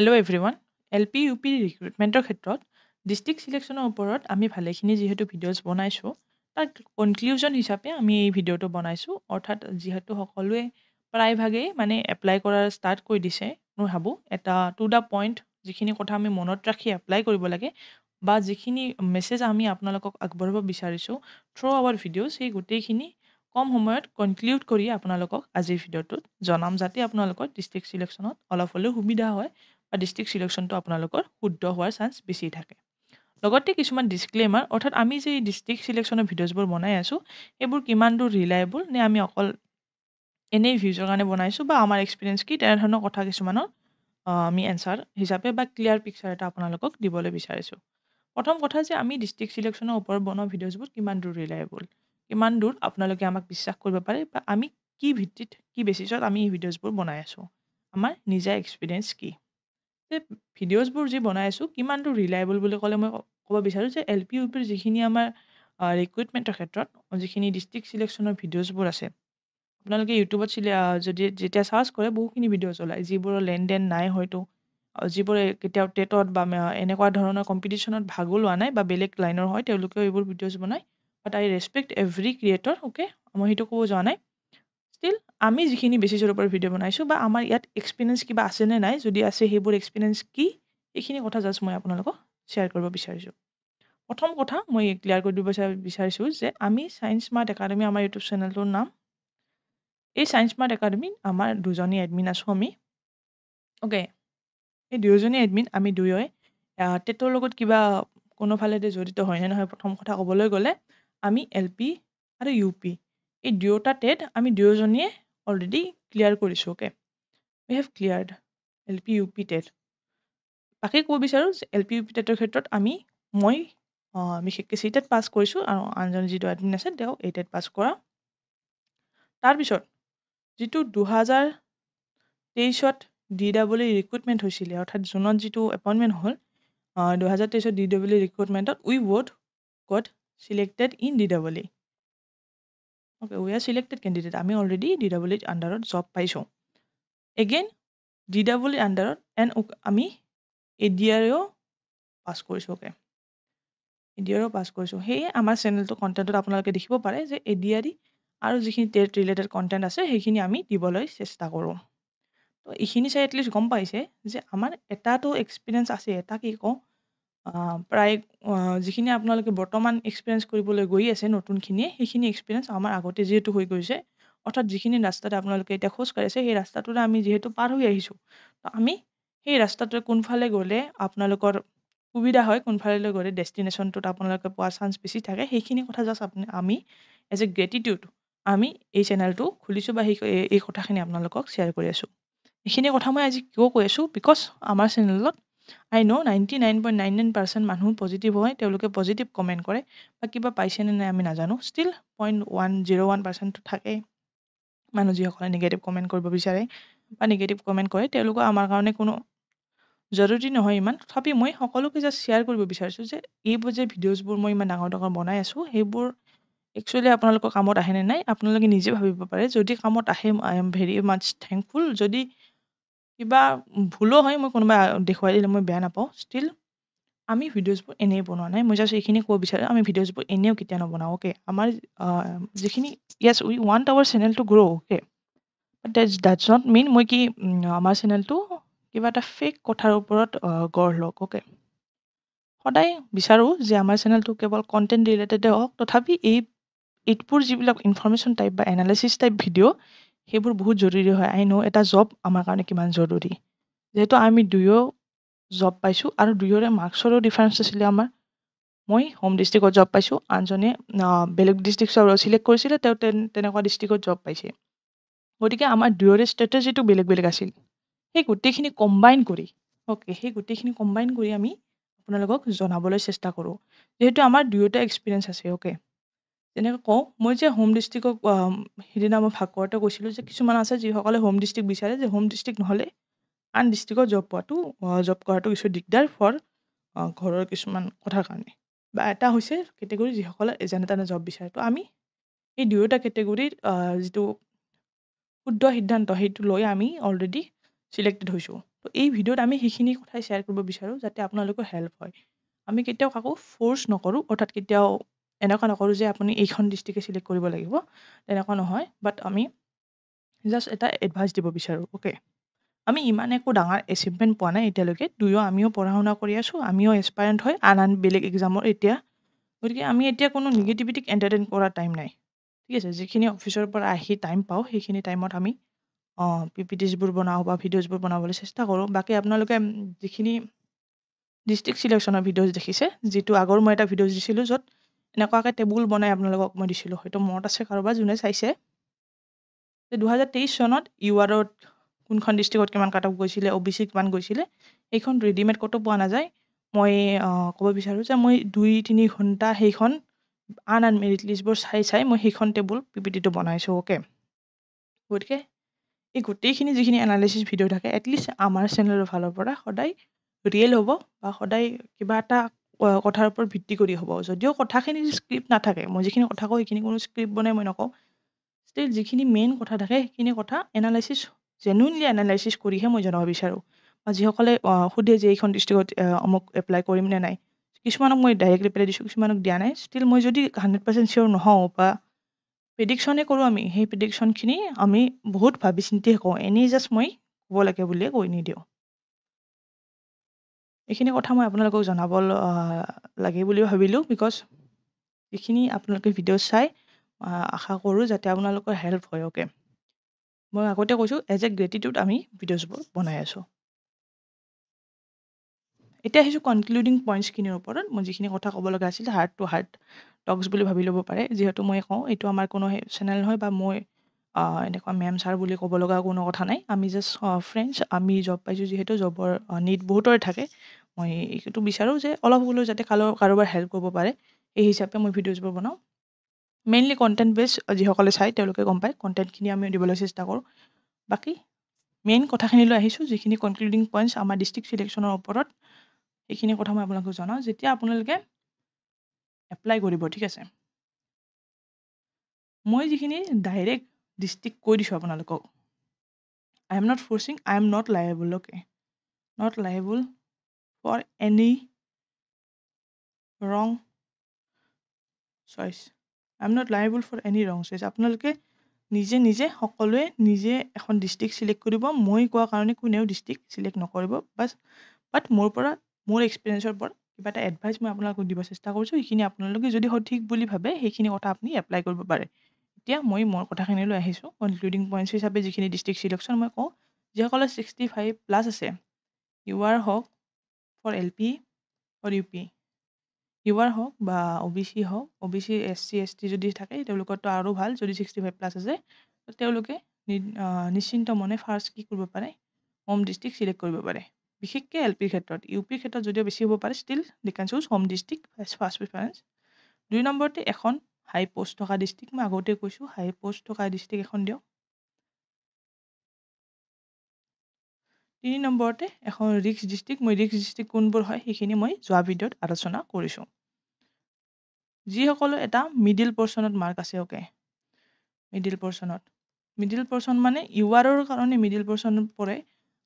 Hello' everyone L P U P ৰিক্ৰুটমেণ্টৰ ক্ষেত্ৰত district ছিলেকশ্যনৰ ওপৰত আমি ভালেখিনি যিহেতু ভিডিঅ'জ বনাইছোঁ তাৰ কনক্লিউজন হিচাপে আমি এই ভিডিঅ'টো বনাইছোঁ অৰ্থাৎ যিহেতু সকলোৱে প্ৰায়ভাগেই মানে এপ্লাই কৰাৰ ষ্টাৰ্ট কৰি দিছে মই ভাবোঁ এটা টু দ্য পইণ্ট যিখিনি কথা আমি মনত ৰাখি এপ্লাই কৰিব লাগে বা যিখিনি মেছেজ আমি আপোনালোকক আগবঢ়াব বিচাৰিছোঁ থ্ৰু আৱাৰ ভিডিঅ' সেই গোটেইখিনি কম সময়ত কনক্লিউড কৰি আপোনালোকক আজিৰ ভিডিঅ'টোত জনাম যাতে আপোনালোকৰ ডিষ্ট্ৰিক্ট ছিলেকশ্যনত অলপ হ'লেও সুবিধা হয় বা ডিষ্ট্ৰিক্ট ছিলেকশ্যনটো আপোনালোকৰ শুদ্ধ হোৱাৰ চান্স বেছি থাকে লগতে কিছুমান ডিছক্লেমাৰ অৰ্থাৎ আমি যে ডিষ্ট্ৰিক্ট ছিলেকশ্যনৰ ভিডিঅ'জবোৰ বনাই আছোঁ সেইবোৰ কিমান দূৰ ৰিলায়েবল নে আমি অকল এনেই ভিউজৰ কাৰণে বনাইছোঁ বা আমাৰ এক্সপিৰিয়েঞ্চ কি তেনেধৰণৰ কথা কিছুমানৰ আমি এনচাৰ হিচাপে বা ক্লিয়াৰ পিকচাৰ এটা আপোনালোকক দিবলৈ বিচাৰিছোঁ প্ৰথম কথা যে আমি ডিষ্ট্ৰিক্ট ছিলেকশ্যনৰ ওপৰত বনোৱা ভিডিঅ'জবোৰ কিমান দূৰ ৰিলায়েবল কিমান দূৰ আপোনালোকে আমাক বিশ্বাস কৰিব পাৰে বা আমি কি ভিত্তিত কি বেচিছত আমি এই ভিডিঅ'জবোৰ বনাই আছোঁ আমাৰ নিজা এক্সপিৰিয়েঞ্চ কি যে ভিডিঅ'জবোৰ যি বনাই আছোঁ কিমান দূৰ ৰিলায়েবল বুলি ক'লে মই ক'ব বিচাৰোঁ যে এল পি ইউ পিৰ যিখিনি আমাৰ ৰিক্ৰুইটমেণ্টৰ ক্ষেত্ৰত যিখিনি ডিষ্ট্ৰিক্ট ছিলেকশ্যনৰ ভিডিঅ'জবোৰ আছে আপোনালোকে ইউটিউবত যদি যেতিয়া চাৰ্চ কৰে বহুখিনি ভিডিঅ'জ ওলায় যিবোৰৰ লেনদেন নাই হয়তো যিবোৰে কেতিয়াও টেটত বা এনেকুৱা ধৰণৰ কম্পিটিশ্যনত ভাগো লোৱা নাই বা বেলেগ লাইনৰ হয় তেওঁলোকেও এইবোৰ ভিডিঅ'জ বনায় বাট আই ৰেচপেক্ট এভৰি ক্ৰিয়েটৰ অ'কে মই সেইটো ক'ব যোৱা নাই ষ্টিল আমি যিখিনি বেচিছৰ ওপৰত ভিডিঅ' বনাইছোঁ বা আমাৰ ইয়াত এক্সপিৰিয়েঞ্চ কিবা আছেনে নাই যদি আছে সেইবোৰ এক্সপিৰিয়েঞ্চ কি এইখিনি কথা জাষ্ট মই আপোনালোকক শ্বেয়াৰ কৰিব বিচাৰিছোঁ প্ৰথম কথা মই ক্লিয়াৰ কৰি দিব বিচাৰিছোঁ যে আমি ছায়েন্স স্মাৰ্ট একাডেমি আমাৰ ইউটিউব চেনেলটোৰ নাম এই ছায়েন্স স্মাৰ্ট একাডেমিত আমাৰ দুজনী এডমিন আছোঁ আমি অ'কে এই দুয়োজনী এডমিন আমি দুয়োৱে টেটৰ লগত কিবা কোনোফালেদি জড়িত হয়নে নহয় প্ৰথম কথা ক'বলৈ গ'লে আমি এল পি আৰু ইউ পি এই দুয়োটা টেট আমি দুয়োজনীয়ে অলৰেডি ক্লিয়াৰ কৰিছোঁ okay we have cleared L P U P TET বাকী ক'ব বিচাৰোঁ যে এল পি ইউ পি টেটৰ ক্ষেত্ৰত মই বিশেষকৈ চি টেট পাছ কৰিছোঁ আৰু আনজন যিটো এডমিন আছে তেওঁ এই টেট পাছ কৰা তাৰপিছত যিটো 2023 ডি ডাব্লিউ ৰিক্ৰুটমেণ্ট হৈছিলে অৰ্থাৎ জুনত যিটো এপইণ্টমেণ্ট হ'ল 2023 ডি ডাব্লিউ ৰিক্ৰুটমেণ্টত we would got selected in D W okay we are selected candidate আমি অলৰেডি ডি ডাব্লিউ আণ্ডাৰত জব পাইছোঁ এগেইন ডি ডাব্লিউ আণ্ডাৰত এণ্ড আমি এডিআৰেও পাছ কৰিছোঁ অ'কে এডিআৰেও পাছ কৰিছোঁ সেয়ে আমাৰ চেনেলটো কণ্টেণ্টত আপোনালোকে দেখিব পাৰে যে এডিআৰই আৰু যিখিনি টেট ৰিলেটেড কণ্টেণ্ট আছে সেইখিনি আমি দিবলৈ চেষ্টা কৰোঁ তো এইখিনি চাই এটলিষ্ট গম পাইছে যে আমাৰ এটাতো এক্সপিৰিয়েঞ্চ আছে এটা কি কওঁ প্ৰায় যিখিনি আপোনালোকে বৰ্তমান এক্সপিৰিয়েঞ্চ কৰিবলৈ গৈ আছে নতুনখিনিয়ে সেইখিনি এক্সপিৰিয়েঞ্চ আমাৰ আগতে যিহেতু হৈ গৈছে অৰ্থাৎ যিখিনি ৰাস্তাতে আপোনালোকে এতিয়া খোজ কাঢ়িছে সেই ৰাস্তাটোৰে আমি যিহেতু পাৰ হৈ আহিছোঁ তো আমি সেই ৰাস্তাটোৰে কোনফালে গ'লে আপোনালোকৰ সুবিধা হয় কোনফালে গ'লে ডেষ্টিনেশ্যনটোত আপোনালোকে পোৱাৰ চান্স বেছি থাকে সেইখিনি কথা জাষ্ট আমি এজ এ গ্ৰেটিটিউড আমি এই চেনেলটো খুলিছোঁ বা এই কথাখিনি আপোনালোকক শ্বেয়াৰ কৰি আছোঁ এইখিনি কথা মই আজি কিয় কৈ আছোঁ বিকজ আমাৰ চেনেলত আই ন' 99.99% মানুহ পজিটিভ হয় তেওঁলোকে পজিটিভ কমেণ্ট কৰে বা কিবা পাইছেনে নাই আমি নাজানো ষ্টিল 0.101% থাকে মানুহ যিসকলে নিগেটিভ কমেণ্ট কৰিব বিচাৰে বা নিগেটিভ কমেণ্ট কৰে তেওঁলোকৰ আমাৰ কাৰণে কোনো জৰুৰী নহয় ইমান তথাপি মই সকলোকে জাষ্ট শ্বেয়াৰ কৰিব বিচাৰিছোঁ যে এইবোৰ যে ভিডিঅ'জবোৰ মই ইমান ডাঙৰ ডাঙৰ বনাই আছোঁ সেইবোৰ একচুৱেলি আপোনালোকৰ কামত আহেনে নাই আপোনালোকে নিজে ভাবিব পাৰে যদি কামত আহে I am very much thankful যদি কিবা ভুলো হয় মই কোনোবা দেখুৱাই দিলে মই বেয়া নাপাওঁ ষ্টিল আমি ভিডিঅ'জবোৰ এনেই বনোৱা নাই মই জাষ্ট এইখিনি ক'ব বিচাৰোঁ আমি ভিডিঅ'জবোৰ এনেও কেতিয়া নবনাওঁ অ'কে আমাৰ যিখিনি yes we want our channel to grow' okay that's not mean মই কি আমাৰ চেনেলটো কিবা এটা ফেক কথাৰ ওপৰত গঢ় লওক অ'কে সদায় বিচাৰোঁ যে আমাৰ চেনেলটো কেৱল কণ্টেণ্ট ৰিলেটেডে হওক তথাপি এইবোৰ যিবিলাক ইনফৰ্মেশ্যন টাইপ বা এনালাইচিছ টাইপ ভিডিঅ' সেইবোৰ বহুত জৰুৰী হয় আই ন' এটা জব আমাৰ কাৰণে কিমান জৰুৰী যিহেতু আমি দুয়ো জব পাইছোঁ আৰু দুয়োৰে মাৰ্কছৰো ডিফাৰেঞ্চ আছিলে আমাৰ মই হোম ডিষ্ট্ৰিক্টত জব পাইছোঁ আনজনে বেলেগ ডিষ্ট্ৰিক্টৰ চিলেক্ট কৰিছিলে তেওঁ তেনেকুৱা ডিষ্ট্ৰিক্টত জব পাইছে গতিকে আমাৰ দুয়োৰে ষ্ট্ৰেটেজিটো বেলেগ বেলেগ আছিল সেই গোটেইখিনি কম্বাইন কৰি আমি আপোনালোকক জনাবলৈ চেষ্টা কৰোঁ যিহেতু আমাৰ দুয়োটা এক্সপিৰিয়েঞ্চ আছে অ'কে যেনেকৈ কওঁ মই যে হোম ডিষ্ট্ৰিক্টক সিদিনা মই ভাগ কৰোঁতে কৈছিলোঁ যে কিছুমান আছে যিসকলে হোম ডিষ্ট্ৰিক্ট বিচাৰে যে হোম ডিষ্ট্ৰিক্ট নহ'লে আন ডিষ্ট্ৰিক্টত জব কৰাটো কিছু দিগদাৰ ফৰ ঘৰৰ কিছুমান কথাৰ কাৰণে বা এটা হৈছে কেটেগৰী যিসকলে যেনে তেনে জব বিচাৰে তো আমি এই দুয়োটা কেটেগৰীৰ যিটো শুদ্ধ সিদ্ধান্ত সেইটো লৈ আমি অলৰেডি চিলেক্টেড হৈছোঁ তো এই ভিডিঅ'ত আমি সেইখিনি কথাই শ্বেয়াৰ কৰিব বিচাৰোঁ যাতে আপোনালোকৰ হেল্প হয়। আমি কেতিয়াও কাকো ফ'ৰ্চ নকৰোঁ, অৰ্থাৎ কেতিয়াও এনেকুৱা নকৰোঁ যে আপুনি এইখন ডিষ্ট্ৰিক্টে চিলেক্ট কৰিব লাগিব, তেনেকুৱা নহয়। বাট আমি জাষ্ট এটা এডভাইচ দিব বিচাৰোঁ। অ'কে, আমি ইমান একো ডাঙৰ এচিভমেণ্ট পোৱা নাই এতিয়ালৈকে। আমিও পঢ়া শুনা কৰি আছোঁ, আমিও এছপায়াৰেণ্ট হয় আন বেলেগ এক্সামৰ এতিয়া। গতিকে আমি এতিয়া কোনো নিগেটিভিটিক এণ্টাৰটেইন কৰাৰ টাইম নাই। ঠিক আছে, যিখিনি অফিচৰ পৰা আহি টাইম পাওঁ সেইখিনি টাইমত আমি PPTছবোৰ বনাওঁ বা ভিডিঅ'ছবোৰ বনাবলৈ চেষ্টা কৰোঁ। বাকী আপোনালোকে যিখিনি ডিষ্ট্ৰিক্ট চিলেকশ্যনৰ ভিডিঅ'ছ দেখিছে, যিটো আগৰ মই এটা ভিডিঅ'ছ দিছিলোঁ য'ত এনেকুৱাকৈ টেবুল বনাই আপোনালোকক মই দিছিলোঁ, হয়তো মনত আছে কাৰোবাৰ যোনে চাইছে। 2023 চনত URত কোনখন ডিষ্ট্ৰিক্টত কিমান কাট অফ গৈছিলে, OBC কিমান গৈছিলে, সেইখন ৰেডিমেড ক'তো পোৱা নাযায়। মই ক'ব বিচাৰোঁ যে মই 2-3 ঘণ্টা সেইখন আন মেৰিট লিষ্টবোৰ চাই মই সেইখন টেবুল PPTটো বনাইছোঁ। অ'কে, গতিকে এই গোটেইখিনি যিখিনি এনালাইচিছ ভিডিঅ' থাকে, এটলিষ্ট আমাৰ চেনেলৰ ফালৰ পৰা সদায় ৰিয়েল হ'ব বা সদায় কিবা এটা কথাৰ ওপৰত ভিত্তি কৰি হ'ব। যদিও কথাখিনি স্ক্ৰিপ্ট নাথাকে, মই যিখিনি কথা কওঁ সেইখিনি কোনো স্ক্ৰিপ্ট বনাই মই নকওঁ। ষ্টিল যিখিনি মেইন কথা থাকে সেইখিনি কথা জেনুইনলি এনালাইচিছ কৰিহে মই জনাব বিচাৰোঁ। বা যিসকলে সোধে যে এইখন ডিষ্ট্ৰিক্টত অমুক এপ্লাই কৰিম নে নাই, কিছুমানক মই ডাইৰেক্টলি পেলাই দিছোঁ, কিছুমানক দিয়া নাই। ষ্টিল মই যদি 100% চিয়'ৰ নহওঁ বা প্ৰেডিকশ্যনে কৰোঁ, আমি সেই প্ৰেডিকশ্যনখিনি আমি বহুত ভাবি চিন্তিহে কওঁ, এনেই জাষ্ট মই ক'ব লাগে বুলিয়ে কৈ নিদিওঁ। এইখিনি কথা মই আপোনালোকক জনাব লাগে বুলি ভাবিলোঁ, বিকজ যিখিনি আপোনালোকে ভিডিঅ' চাই আশা কৰোঁ যাতে আপোনালোকৰ হেল্প হয়। অ'কে, মই আগতে কৈছোঁ এজ এ গ্ৰেটিটিউড আমি ভিডিঅ'ছবোৰ বনাই আছোঁ। এতিয়া আহিছোঁ কনক্লুডিং পইণ্টছখিনিৰ ওপৰত। মই যিখিনি কথা ক'ব লগা আছিল হাৰ্ট টু হাৰ্ট টক্স বুলি ভাবি ল'ব পাৰে, যিহেতু মই কওঁ এইটো আমাৰ কোনো চেনেল নহয় বা মই এনেকুৱা মেম ছাৰ বুলি ক'ব লগা কোনো কথা নাই। আমি জাষ্ট ফ্ৰেণ্ডছ, আমি জব পাইছোঁ যিহেতু জবৰ নিড বহুতৰে থাকে। মই এইটো বিচাৰোঁ যে অলপ হ'লেও যাতে কাৰোবাৰ হেল্প কৰিব পাৰে, এই হিচাপে মই ভিডিঅ'ছবোৰ বনাওঁ। মেইনলি কণ্টেণ্ট বেছ, যিসকলে চাই তেওঁলোকে গম পায় কণ্টেণ্টখিনি আমি দিবলৈ চেষ্টা কৰোঁ। বাকী মেইন কথাখিনিলৈ আহিছোঁ, যিখিনি কনক্লুডিং পইণ্টছ আমাৰ ডিষ্ট্ৰিক্ট চিলেকশ্যনৰ ওপৰত, সেইখিনি কথা মই আপোনালোকক জনাওঁ। যেতিয়া আপোনালোকে এপ্লাই কৰিব, ঠিক আছে, মই যিখিনি ডাইৰেক্ট ডিষ্ট্ৰিক্ট কৈ দিছোঁ আপোনালোকক, I am not forcing, I am not liable. Okay, not liable for any wrong choice. I am not liable for any wrong choice. আপোনালোকে নিজে সকলোৱে নিজে এখন ডিষ্ট্ৰিক্ট চিলেক্ট কৰিব। মই কোৱা কাৰণে কোনেও ডিষ্ট্ৰিক্ট চিলেক্ট নকৰিব। বাট মোৰ এক্সপিৰিয়েঞ্চৰ পৰা কিবা এটা এডভাইচ মই আপোনালোকক দিব চেষ্টা কৰিছোঁ। সেইখিনি আপোনালোকে যদি সঠিক বুলি ভাবে সেইখিনি কথা আপুনি এপ্লাই কৰিব পাৰে। এতিয়া মই মোৰ কথাখিনিলৈ আহিছোঁ। কনক্লুডিং পইণ্টছ হিচাপে যিখিনি ডিষ্ট্ৰিক্ট চিলেকশ্যন মই কওঁ, যিসকলে 65+ আছে, UR হওক for LP for UP, UR হওক বা OBC হওক, OBC SC ST যদি থাকে তেওঁলোকৰতো আৰু ভাল। যদি 65+ আছে তেওঁলোকে নিশ্চিন্ত মনে ফাৰ্ষ্ট কি কৰিব পাৰে, হোম ডিষ্ট্ৰিক্ট চিলেক্ট কৰিব পাৰে। বিশেষকৈ LPৰ ক্ষেত্ৰত। UPৰ ক্ষেত্ৰত যদিও বেছি হ'ব পাৰে, still they can choose home district as first preference. 2 নম্বৰতে এখন হাই পষ্ট থকা ডিষ্ট্ৰিক্ট, মই আগতে কৈছোঁ হাই পষ্ট থকা ডিষ্ট্ৰিক্ট এখন দিয়ক। 3 নম্বৰতে এখন ৰিক্স ডিষ্ট্ৰিক্ট। মই ৰিক্স ডিষ্ট্ৰিক্ট কোনবোৰ হয় সেইখিনি মই যোৱা ভিডিঅ'ত আলোচনা কৰিছোঁ। যিসকলৰ এটা মিডিল পৰ্চনত মাৰ্ক আছে, অ'কে, মিডিল পৰ্চন মানে URৰ কাৰণে মিডিল পৰ্চন পৰে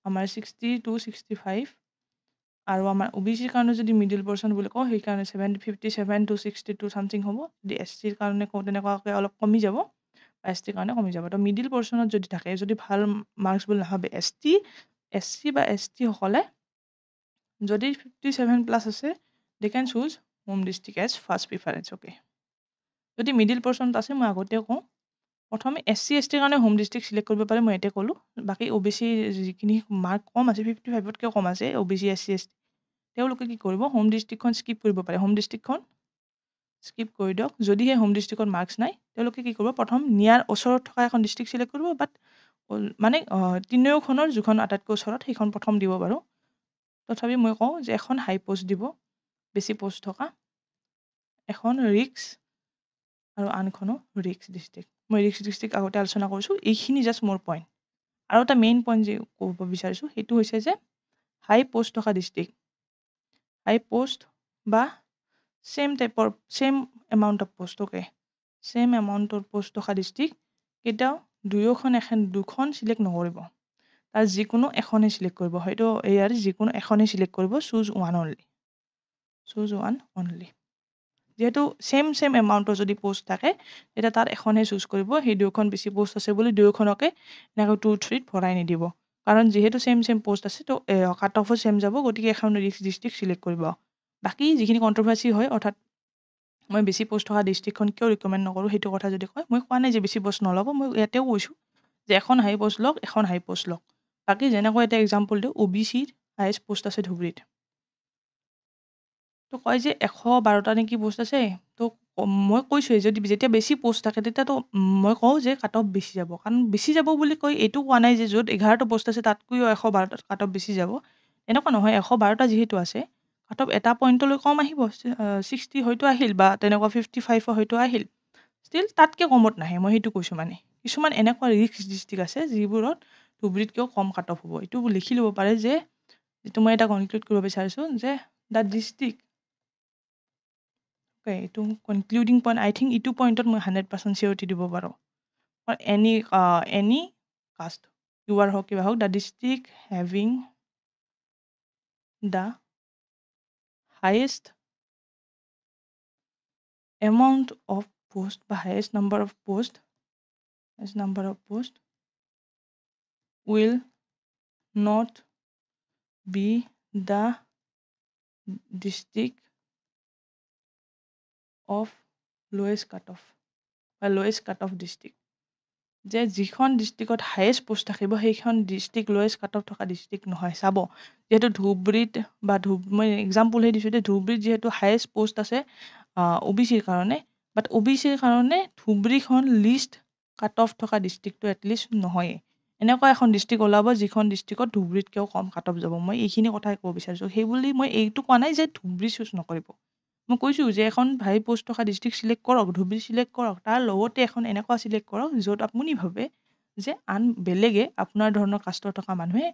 আমাৰ 60 to 65, আৰু আমাৰ OBCৰ কাৰণে যদি মিডিল পৰ্চন বুলি কওঁ সেইকাৰণে 57 to 62 চামথিং হ'ব। যদি SCৰ কাৰণে কওঁ তেনেকুৱাকৈ অলপ কমি যাব, বা STৰ কাৰণে কমি যাব। তো মিডিল পৰ্চনত যদি থাকে, যদি ভাল মাৰ্কছ বুলি নাভাবে, SC বা ST সকলে যদি 57+ আছে, they can choose home district as first preference. Okay, যদি মিডিল পৰ্চনত আছে, মই আগতে কওঁ প্ৰথমে SC STৰ কাৰণে হোম ডিষ্ট্ৰিক্ট চিলেক্ট কৰিব পাৰে, মই এতিয়া ক'লোঁ। বাকী OBC যিখিনি মাৰ্ক কম আছে, 55তকৈ কম আছে, OBC SC ST, তেওঁলোকে কি কৰিব, হোম ডিষ্ট্ৰিক্টখন স্কিপ কৰিব পাৰে। হোম ডিষ্ট্ৰিক্টখন স্কিপ কৰি দিয়ক। যদিহে হোম ডিষ্ট্ৰিক্টত মাৰ্কছ নাই, তেওঁলোকে কি কৰিব, প্ৰথম নিয়াৰ ওচৰত থকা এখন ডিষ্ট্ৰিক্ট চিলেক্ট কৰিব। বাট মানে তিনিওখনৰ যিখন আটাইতকৈ ওচৰত সেইখন প্ৰথম দিব বাৰু। তথাপি মই কওঁ যে এখন হাই পষ্ট দিব, বেছি পষ্ট থকা, এখন ৰিক্স আৰু আনখনো ৰিক্স ডিষ্ট্ৰিক্ট। মই ৰিক্স ডিষ্ট্ৰিক্ট আগতে আলোচনা কৰিছোঁ। এইখিনি জাষ্ট মোৰ পইণ্ট। আৰু এটা মেইন পইণ্ট যে ক'ব বিচাৰিছোঁ সেইটো হৈছে যে হাই পষ্ট থকা ডিষ্ট্ৰিক্ট, হাই পষ্ট বা same amount of post, okay, same এমাউণ্টৰ পষ্ট থকা ডিষ্ট্ৰিক্ট কেতিয়াও দুখন চিলেক্ট নকৰিব। তাৰ যিকোনো এখনেই চিলেক্ট কৰিব, হয়তো ইয়াৰ যিকোনো এখনেই চিলেক্ট কৰিব, চুজ ওৱান অনলি। যিহেতু চেম এমাউণ্টৰ যদি পোষ্ট থাকে তেতিয়া তাত এখনহে চুজ কৰিব, সেই দুয়োখন বেছি পোষ্ট আছে বুলি দুয়োখনকে এনেকৈ 2, 3 ভৰাই নিদিব, কাৰণ যিহেতু চেম পোষ্ট আছে তো কাট অফো চেম যাব, গতিকে এখন ৰিস্ক ডিষ্ট্ৰিক্ট চিলেক্ট কৰিব। বাকী যিখিনি কণ্ট্ৰভাৰ্চি হয়, অৰ্থাৎ মই বেছি পোষ্ট থকা ডিষ্ট্ৰিক্টখন কিয় ৰিকমেণ্ড নকৰোঁ সেইটো কথা যদি কয়, মই কোৱা নাই যে বেছি পোষ্ট নল'ব, মই ইয়াতেও কৈছোঁ যে এখন হাই পোষ্ট লওক, এখন হাই পোষ্ট লওক। বাকী যেনেকৈ এটা এক্সাম্পল দিওঁ, OBCৰ হাইয়েষ্ট পোষ্ট আছে ধুবুৰীত, তো কয় যে 112টা নেকি পোষ্ট আছে, তো মই কৈছোঁৱেই যদি যেতিয়া বেছি পোষ্ট থাকে তেতিয়াতো মই কওঁ যে কাট অফ বেছি যাব, কাৰণ বেছি যাব বুলি কৈ এইটো কোৱা নাই যে য'ত 11টা পোষ্ট আছে তাতকৈও 112টাত কাট অফ বেছি যাব, এনেকুৱা নহয়। 112টা যিহেতু আছে, কাট অফ এটা পইণ্টলৈ কম আহিব, 60 হয়তো আহিল বা তেনেকুৱা 55 হয়তো আহিল, ষ্টিল তাতকৈ কমত নাহে, মই সেইটো কৈছোঁ। মানে কিছুমান এনেকুৱা ৰিস্ক ডিষ্ট্ৰিক্ট আছে যিবোৰত ধুবুৰীতকৈও কম কাট অফ হ'ব। এইটো লিখি ল'ব পাৰে যে যিটো মই এটা কনক্লুড কৰিব বিচাৰিছোঁ যে দ্য ডিষ্ট্ৰিক্ট, এইটো কনক্লুডিং পইণ্ট, আই থিংক এইটো পইণ্টত মই 100% চিয়ৰিটি দিব পাৰোঁ, এনি কাষ্ট ইউআৰ হওক কিবা হওক, the district having the highest amount of post বা highest number of post will not be the district of lowest cutoff বা lowest cutoff district, যে যিখন ডিষ্ট্ৰিক্টত হায়েষ্ট পোষ্ট থাকিব সেইখন ডিষ্ট্ৰিক্ট লৱেষ্ট কাট অফ থকা ডিষ্ট্ৰিক্ট নহয়। চাব, যিহেতু ধুবুৰীত বা মই এক্সাম্পলহে দিছোঁ যে ধুবুৰীত যিহেতু হায়েষ্ট পোষ্ট আছে OBCৰ কাৰণে, বাট OBCৰ কাৰণে ধুবুৰীখন লিষ্ট কাট অফ থকা ডিষ্ট্ৰিক্টটো এটলিষ্ট নহয়েই। এনেকুৱা এখন ডিষ্ট্ৰিক্ট ওলাব যিখন ডিষ্ট্ৰিক্টত ধুবুৰীতকৈও কম কাট অফ যাব। মই এইখিনি কথাই ক'ব বিচাৰিছোঁ, সেইবুলি মই এইটো কোৱা নাই যে ধুবুৰী চুজ নকৰিব। মই কৈছোঁ যে এখন হাই পোষ্ট থকা ডিষ্ট্ৰিক্ট চিলেক্ট কৰক, ধুবুৰী চিলেক্ট কৰক, তাৰ লগতে এখন এনেকুৱা চিলেক্ট কৰক য'ত আপুনি ভাবে যে আন বেলেগে আপোনাৰ ধৰণৰ কাষ্টৰ থকা মানুহে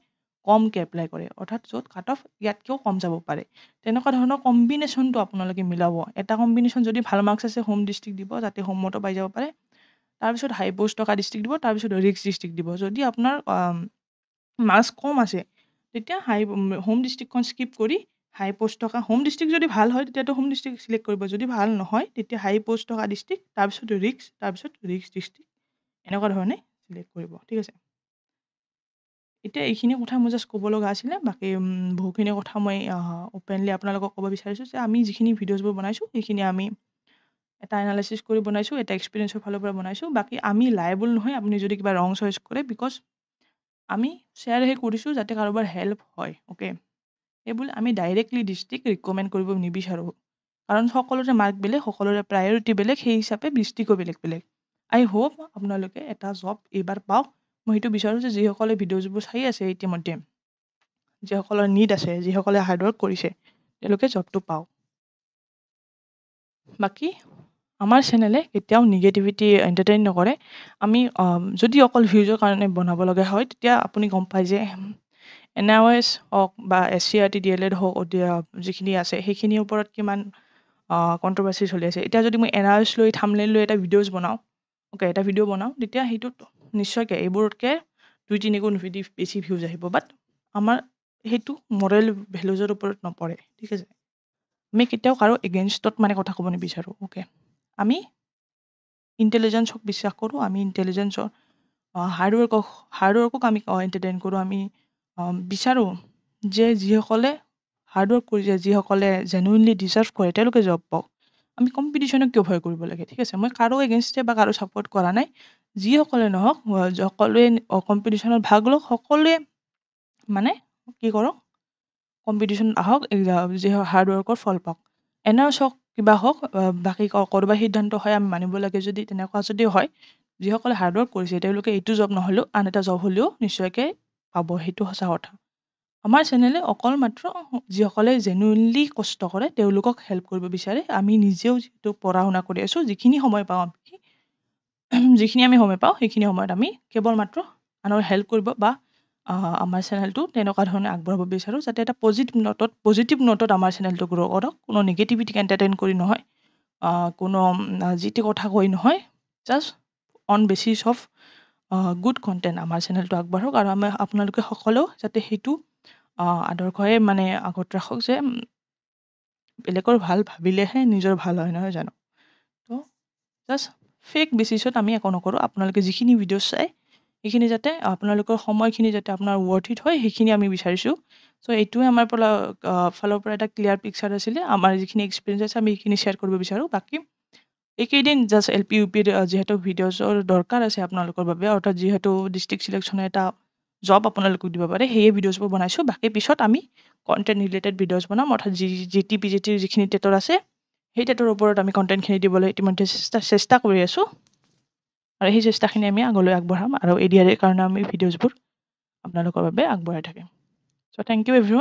কমকৈ এপ্লাই কৰে, অৰ্থাৎ য'ত কাট অফ ইয়াতকৈও কম যাব পাৰে। তেনেকুৱা ধৰণৰ কম্বিনেশ্যনটো আপোনালোকে মিলাব। এটা কম্বিনেশ্যন যদি ভাল মাৰ্কছ আছে হোম ডিষ্ট্ৰিক্ট দিব, যাতে হোমতো পাই যাব পাৰে, তাৰপিছত হাই পোষ্ট থকা ডিষ্ট্ৰিক্ট দিব, তাৰপিছত ৰিস্ক ডিষ্ট্ৰিক্ট দিব। যদি আপোনাৰ মাৰ্কছ কম আছে তেতিয়া হোম ডিষ্ট্ৰিক্টখন স্কিপ কৰি হাই পোষ্ট থকা হোম ডিষ্ট্ৰিক্ট যদি ভাল হয় তেতিয়াতো হোম ডিষ্ট্ৰিক্ট চিলেক্ট কৰিব, যদি ভাল নহয় তেতিয়া হাই পোষ্ট থকা ডিষ্ট্ৰিক্ট, তাৰপিছত ৰিস্ক ডিষ্ট্ৰিক্ট, এনেকুৱা ধৰণে চিলেক্ট কৰিব। ঠিক আছে, এতিয়া এইখিনি কথা মই জাষ্ট ক'ব লগা আছিলে। বাকী বহুখিনি কথা মই অ'পেনলি আপোনালোকক ক'ব বিচাৰিছোঁ যে আমি যিখিনি ভিডিঅ'জবোৰ বনাইছোঁ সেইখিনি আমি এটা এনালাইচিছ কৰি বনাইছোঁ, এটা এক্সপিৰিয়েঞ্চৰ ফালৰ পৰা বনাইছোঁ। বাকী আমি লাইবল নহয় আপুনি যদি কিবা ৰং চইচ কৰে, বিকজ আমি শ্বেয়াৰহে কৰিছোঁ যাতে কাৰোবাৰ হেল্প হয়। অ'কে, সেইবুলি আমি ডাইৰেক্টলি ডিষ্ট্ৰিক্ট ৰিকমেণ্ড কৰিব নিবিচাৰোঁ, কাৰণ সকলোৰে মাৰ্ক বেলেগ, সকলোৰে প্ৰায়ৰিটি বেলেগ, সেই হিচাপে ডিষ্ট্ৰিক্টও বেলেগ বেলেগ। আই হোপ আপোনালোকে এটা জব এইবাৰ পাওক। মই সেইটো বিচাৰোঁ যে যিসকলে ভিডিঅ'জবোৰ চাই আছে ইতিমধ্যে, যিসকলৰ নিড আছে, যিসকলে হাৰ্ডৱৰ্ক কৰিছে, তেওঁলোকে জবটো পাওক। বাকী আমাৰ চেনেলে কেতিয়াও নিগেটিভিটি এণ্টাৰটেইন নকৰে। আমি যদি অকল ভিউজৰ কাৰণে বনাব লগা হয় তেতিয়া আপুনি গম পায় যে NIOS হওক বা SCRT DLED হওক, যিখিনি আছে সেইখিনিৰ ওপৰত কিমান কণ্ট্ৰভাৰ্চি চলি আছে। এতিয়া যদি মই NIOS লৈ থাম্বনেইল লৈ এটা ভিডিঅ'জ বনাওঁ, এটা ভিডিঅ' বনাওঁ, তেতিয়া সেইটোত নিশ্চয়কৈ এইবোৰতকৈ 2-3 গুণ বেছি ভিউজ আহিব। বাট আমাৰ সেইটো মৰেল ভেলুজৰ ওপৰত নপৰে। ঠিক আছে, আমি কেতিয়াও কাৰো এগেইনষ্টত মানে কথা ক'ব নিবিচাৰোঁ। অ'কে, আমি ইণ্টেলিজেঞ্চক বিশ্বাস কৰোঁ, আমি ইণ্টেলিজেঞ্চৰ হাৰ্ডৱৰ্কক আমি এণ্টাৰটেইন কৰোঁ। আমি বিচাৰোঁ যে যিসকলে হাৰ্ডৱৰ্ক কৰিছে, যিসকলে জেনুইনলি ডিজাৰ্ভ কৰে, তেওঁলোকে জব পাওক। আমি কম্পিটিশ্যনক কিয় ভয় কৰিব লাগে? ঠিক আছে, মই কাৰো এগেইনষ্টে বা কাৰো ছাপোৰ্ট কৰা নাই। যিসকলে নহওক, সকলোৱে কম্পিটিশ্যনত ভাগ লওক, সকলোৱে মানে কি কৰক, কম্পিটিশ্যনত আহক, যি হাৰ্ডৱৰ্কৰ ফল পাওক। NIOS হওক কিবা হওক, বাকী ক'ৰবাৰ সিদ্ধান্ত হয় আমি মানিব লাগে। যদি তেনেকুৱা যদি হয়, যিসকলে হাৰ্ডৱৰ্ক কৰিছে তেওঁলোকে এইটো জব নহ'লেও আন এটা জব হ'লেও নিশ্চয়কৈ পাব, সেইটো সঁচা কথা। আমাৰ চেনেলে অকল মাত্ৰ যিসকলে জেনুইনলি কষ্ট কৰে তেওঁলোকক হেল্প কৰিব বিচাৰে। আমি নিজেও যিহেতু পঢ়া শুনা কৰি আছোঁ, যিখিনি সময় পাওঁ সেইখিনি সময়ত আমি কেৱল মাত্ৰ আনৰ হেল্প কৰিব বা আমাৰ চেনেলটো তেনেকুৱা ধৰণে আগবঢ়াব বিচাৰোঁ, যাতে এটা পজিটিভ নোটত আমাৰ চেনেলটো গ্ৰ' কৰক। কোনো নিগেটিভিটিক এণ্টাৰটেইন কৰি নহয়, কোনো যি টি কথা কৈ নহয়, just on basis of good content আমাৰ চেনেলটো আগবাঢ়ক আৰু আপোনালোকে সকলেও যাতে সেইটো আদৰ্শই মানে আগত ৰাখক যে বেলেগৰ ভাল ভাবিলেহে নিজৰ ভাল হয় নহয় জানো তো জাষ্ট ফেক বেচিছত আমি একো নকৰোঁ আপোনালোকে যিখিনি ভিডিঅ' চাই সেইখিনি যাতে আপোনালোকৰ সময়খিনি যাতে আপোনাৰ ৱৰ্থ ইট হয় সেইখিনি আমি বিচাৰিছোঁ চ' এইটোৱে আমাৰ ফালৰ পৰা এটা ক্লিয়াৰ পিকচাৰ আছিলে আমাৰ যিখিনি এক্সপিৰিয়েঞ্চ আছে আমি সেইখিনি শ্বেয়াৰ কৰিব বিচাৰোঁ বাকী এইকেইদিন জাষ্ট LP UPৰ যিহেতু ভিডিঅ'ছৰ দৰকাৰ আছে আপোনালোকৰ বাবে অৰ্থাৎ যিহেতু ডিষ্ট্ৰিক্ট চিলেকশ্যনে এটা জব আপোনালোকক দিব পাৰে সেয়ে ভিডিঅ'ছবোৰ বনাইছোঁ বাকী পিছত আমি কণ্টেণ্ট ৰিলেটেড ভিডিঅ'ছ বনাম অৰ্থাৎ GT যিখিনি টেটৰ আছে সেই টেটৰ ওপৰত আমি কণ্টেণ্টখিনি দিবলৈ ইতিমধ্যে চেষ্টা কৰি আছোঁ আৰু সেই চেষ্টাখিনি আমি আগলৈ আগবঢ়াম আৰু ADR কাৰণে আমি ভিডিঅ'ছবোৰ আপোনালোকৰ বাবে আগবঢ়াই থাকিম চ' থেংক ইউ এভৰিৱান